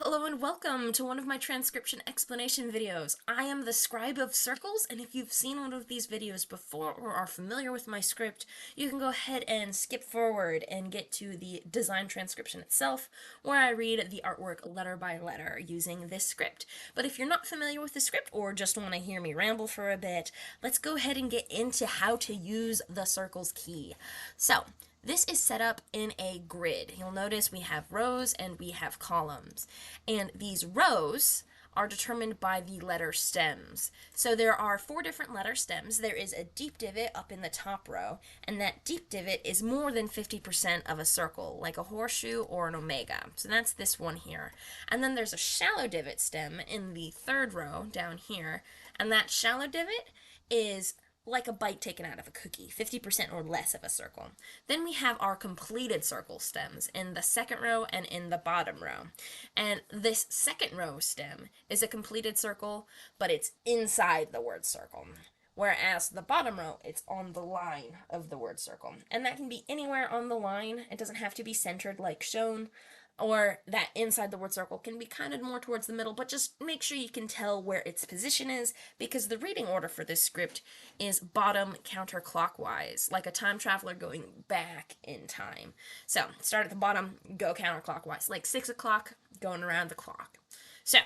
Hello and welcome to one of my transcription explanation videos. I am the scribe of Sirkles, and if you've seen one of these videos before or are familiar with my script, you can go ahead and skip forward and get to the design transcription itself, where I read the artwork letter by letter using this script. But if you're not familiar with the script or just want to hear me ramble for a bit, let's go ahead and get into how to use the Sirkles key. So, this is set up in a grid. You'll notice we have rows and we have columns. And these rows are determined by the letter stems. So there are 4 different letter stems. There is a deep divot up in the top row, and that deep divot is more than 50% of a circle, like a horseshoe or an omega. So that's this one here. And then there's a shallow divot stem in the 3rd row down here, and that shallow divot is like a bite taken out of a cookie, 50% or less of a circle. Then we have our completed circle stems in the 2nd row and in the bottom row. And this 2nd row stem is a completed circle, but it's inside the word circle. Whereas the bottom row, it's on the line of the word circle. And that can be anywhere on the line. It doesn't have to be centered like shown, or that inside the word circle can be kind of more towards the middle, but just make sure you can tell where its position is, because the reading order for this script is bottom counterclockwise, like a time traveler going back in time. So, start at the bottom, go counterclockwise, like 6 o'clock going around the clock. So,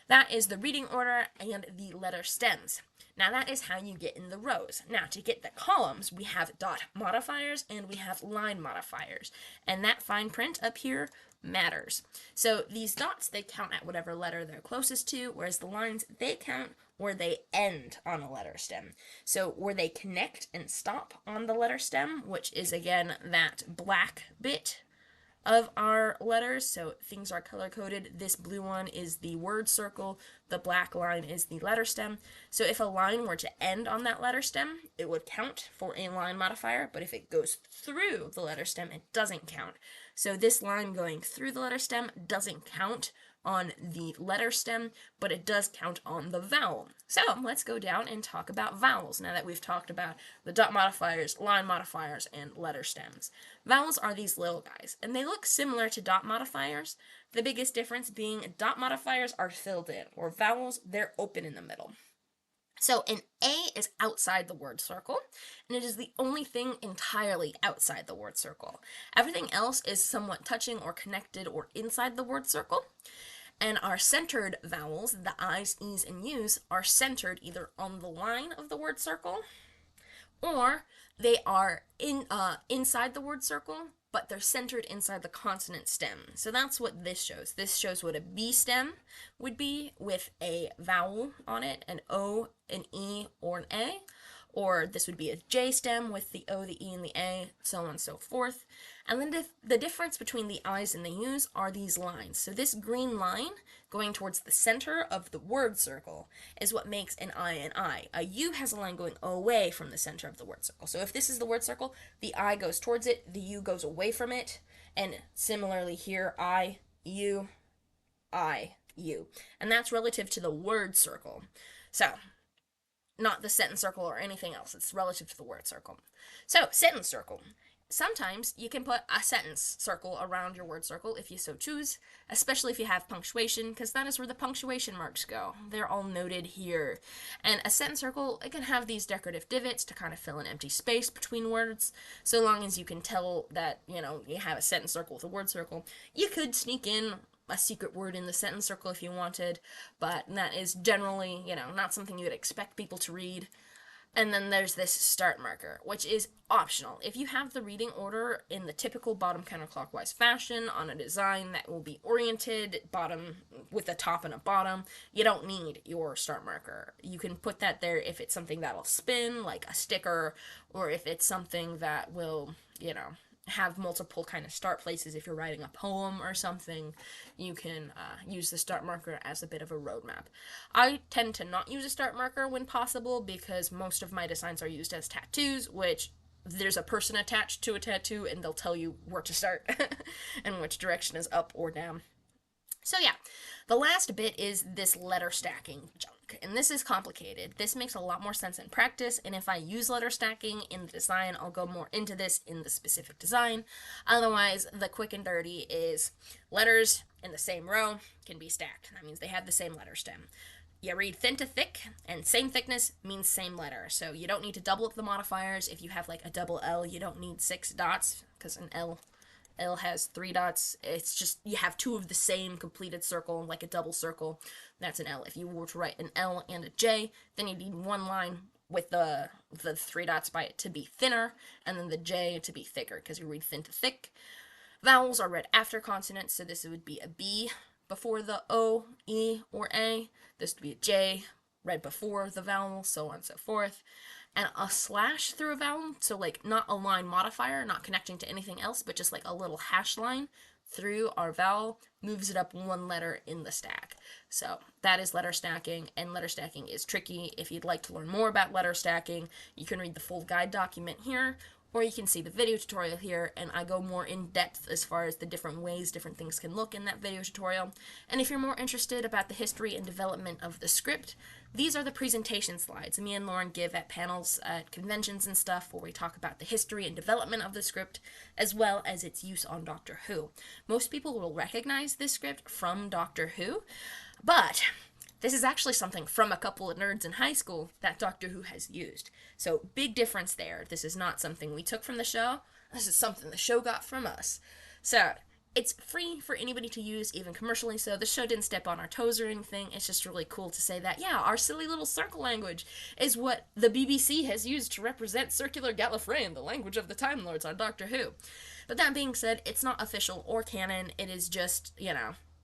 that is the reading order and the letter stems. Now that is how you get in the rows. Now to get the columns, we have dot modifiers and we have line modifiers. And that fine print up here matters. So these dots, they count at whatever letter they're closest to, whereas the lines, they count where they end on a letter stem. So where they connect and stop on the letter stem, which is again that black bit of our letters, so things are color-coded. This blue one is the word circle, the black line is the letter stem. So if a line were to end on that letter stem, it would count for a line modifier, but if it goes through the letter stem, it doesn't count. So this line going through the letter stem doesn't count on the letter stem, but it does count on the vowel. So let's go down and talk about vowels now that we've talked about the dot modifiers, line modifiers, and letter stems. Vowels are these little guys, and they look similar to dot modifiers, the biggest difference being dot modifiers are filled in, or vowels, they're open in the middle. So an A is outside the word circle, and it is the only thing entirely outside the word circle. Everything else is somewhat touching or connected or inside the word circle. And our centered vowels, the I's, E's, and U's, are centered either on the line of the word circle, or they are inside the word circle, but they're centered inside the consonant stem. So that's what this shows. This shows what a B stem would be with a vowel on it, an O, an E, or an A. Or this would be a J stem with the O, the E, and the A, so on and so forth. And then the difference between the I's and the U's are these lines. So this green line going towards the center of the word circle is what makes an I an I. A U has a line going away from the center of the word circle. So if this is the word circle, the I goes towards it, the U goes away from it, and similarly here, I, U, U. And that's relative to the word circle. So, not the sentence circle or anything else. It's relative to the word circle. So, sentence circle. Sometimes you can put a sentence circle around your word circle if you so choose, especially if you have punctuation, because that is where the punctuation marks go. They're all noted here. And a sentence circle, it can have these decorative divots to kind of fill an empty space between words, so long as you can tell that, you have a sentence circle with a word circle. You could sneak in a secret word in the sentence circle if you wanted, but that is generally, not something you would expect people to read. And then there's this start marker, which is optional. If you have the reading order in the typical bottom counterclockwise fashion on a design that will be oriented bottom with a top and a bottom, you don't need your start marker. You can put that there if it's something that'll spin, like a sticker, or if it's something that will, have multiple kind of start places. If you're writing a poem or something, you can use the start marker as a bit of a roadmap. I tend to not use a start marker when possible because most of my designs are used as tattoos, which there's a person attached to a tattoo and they'll tell you where to start and which direction is up or down. So yeah, the last bit is this letter stacking junk. And this is complicated. This makes a lot more sense in practice, and if I use letter stacking in the design, I'll go more into this in the specific design. Otherwise, the quick and dirty is letters in the same row can be stacked. That means they have the same letter stem. You read thin to thick, and same thickness means same letter. So you don't need to double up the modifiers. If you have like a double L, you don't need 6 dots, because an L has 3 dots. It's just you have 2 of the same completed circle, like a double circle. That's an L. If you were to write an L and a J, then you need one line with the 3 dots by it to be thinner, and then the J to be thicker, because you read thin to thick. Vowels are read after consonants, so this would be a B before the O, E, or A. This would be a J read before the vowel, so on and so forth. And a slash through a vowel, so like not a line modifier, not connecting to anything else, but just like a little hash line through our vowel, moves it up 1 letter in the stack. So that is letter stacking, and letter stacking is tricky. If you'd like to learn more about letter stacking, you can read the full guide document here, or you can see the video tutorial here, and I go more in depth as far as the different ways different things can look in that video tutorial. And if you're more interested about the history and development of the script, these are the presentation slides me and Lauren give at panels at conventions and stuff, where we talk about the history and development of the script, as well as its use on Doctor Who. Most people will recognize this script from Doctor Who, but this is actually something from a couple of nerds in high school that Doctor Who has used. So big difference there. This is not something we took from the show. This is something the show got from us. So it's free for anybody to use, even commercially, so the show didn't step on our toes or anything. It's just really cool to say that, yeah, our silly little circle language is what the BBC has used to represent circular Gallifreyan, the language of the Time Lords on Doctor Who. But that being said, it's not official or canon. It is just,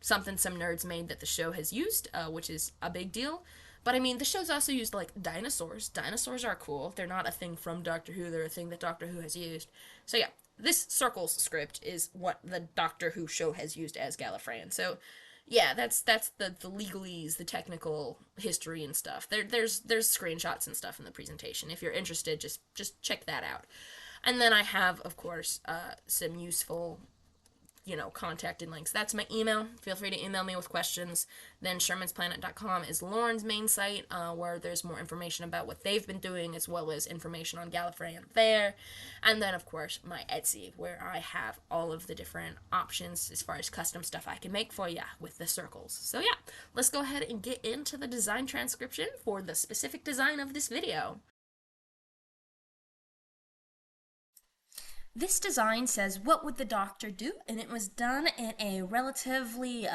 something some nerds made that the show has used, which is a big deal. But I mean, the show's also used like dinosaurs. Dinosaurs are cool. They're not a thing from Doctor Who, they're a thing that Doctor Who has used. So yeah, this Sirkles script is what the Doctor Who show has used as Gallifreyan. So yeah, that's the legalese, the technical history and stuff. There's screenshots and stuff in the presentation. If you're interested, just check that out. And then I have, of course, some useful contact and links. That's my email. Feel free to email me with questions. Then shermansplanet.com is Lauren's main site, where there's more information about what they've been doing, as well as information on Gallifreyan there. And then, of course, my Etsy, where I have all of the different options as far as custom stuff I can make for you with the Sirkles. So yeah, let's go ahead and get into the design transcription for the specific design of this video. This design says, what would the Doctor do? And it was done in a relatively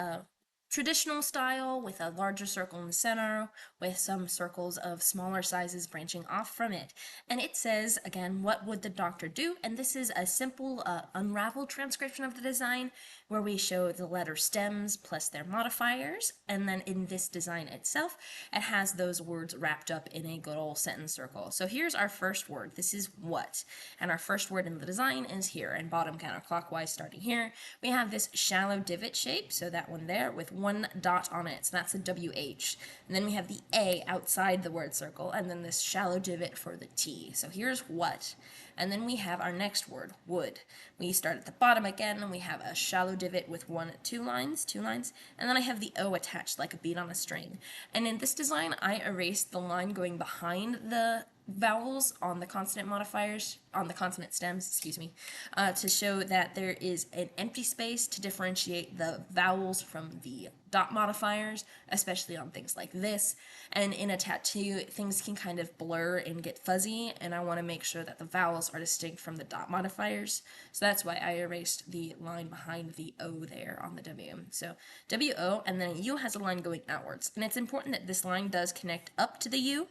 traditional style, with a larger circle in the center, with some circles of smaller sizes branching off from it. And it says, again, what would the Doctor do? And this is a simple unraveled transcription of the design, where we show the letter stems plus their modifiers, and then in this design itself, it has those words wrapped up in a good old sentence circle. So here's our first word. This is what, and our first word in the design is here, and bottom counterclockwise starting here. We have this shallow divot shape, so that one there with 1 dot on it, so that's a WH. And then we have the A outside the word circle, and then this shallow divot for the T. So here's what. And then we have our next word, would. We start at the bottom again, and we have a shallow divot with 2 lines, and then I have the O attached like a bead on a string. And in this design, I erased the line going behind the vowels on the consonant modifiers, on the consonant stems, to show that there is an empty space to differentiate the vowels from the dot modifiers, especially on things like this. And in a tattoo, things can kind of blur and get fuzzy, and I want to make sure that the vowels are distinct from the dot modifiers. So that's why I erased the line behind the O there on the W. So W-O, and then U has a line going outwards. And it's important that this line does connect up to the U,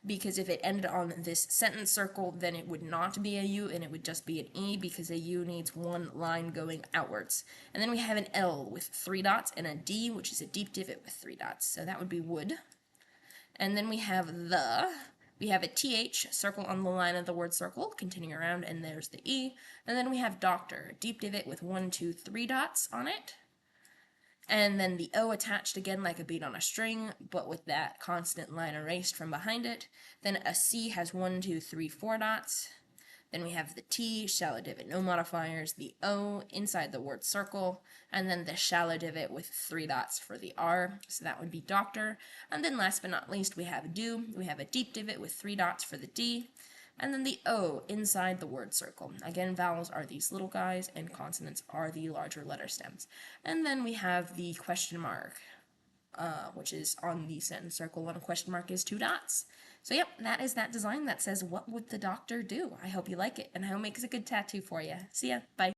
because if it ended on this sentence circle, then it would not be a U, and it would just be an E, because a U needs 1 line going outwards. And then we have an L with 3 dots, and a D, which is a deep divot with 3 dots. So that would be would. And then we have we have a TH, circle on the line of the word circle, continuing around, and there's the E. And then we have doctor, deep divot with 1, 2, 3 dots on it. And then the O attached again like a bead on a string, but with that constant line erased from behind it. Then a C has 1, 2, 3, 4 dots. Then we have the T, shallow divot, no modifiers, the O inside the word circle, and then the shallow divot with 3 dots for the R, so that would be doctor. And then last but not least, we have do. We have a deep divot with 3 dots for the D. and then the O inside the word circle. Again, vowels are these little guys, and consonants are the larger letter stems. And then we have the question mark, which is on the sentence circle. One question mark is 2 dots. So yep, that is that design that says, what would the doctor do? I hope you like it, and I hope it makes a good tattoo for you. See ya. Bye.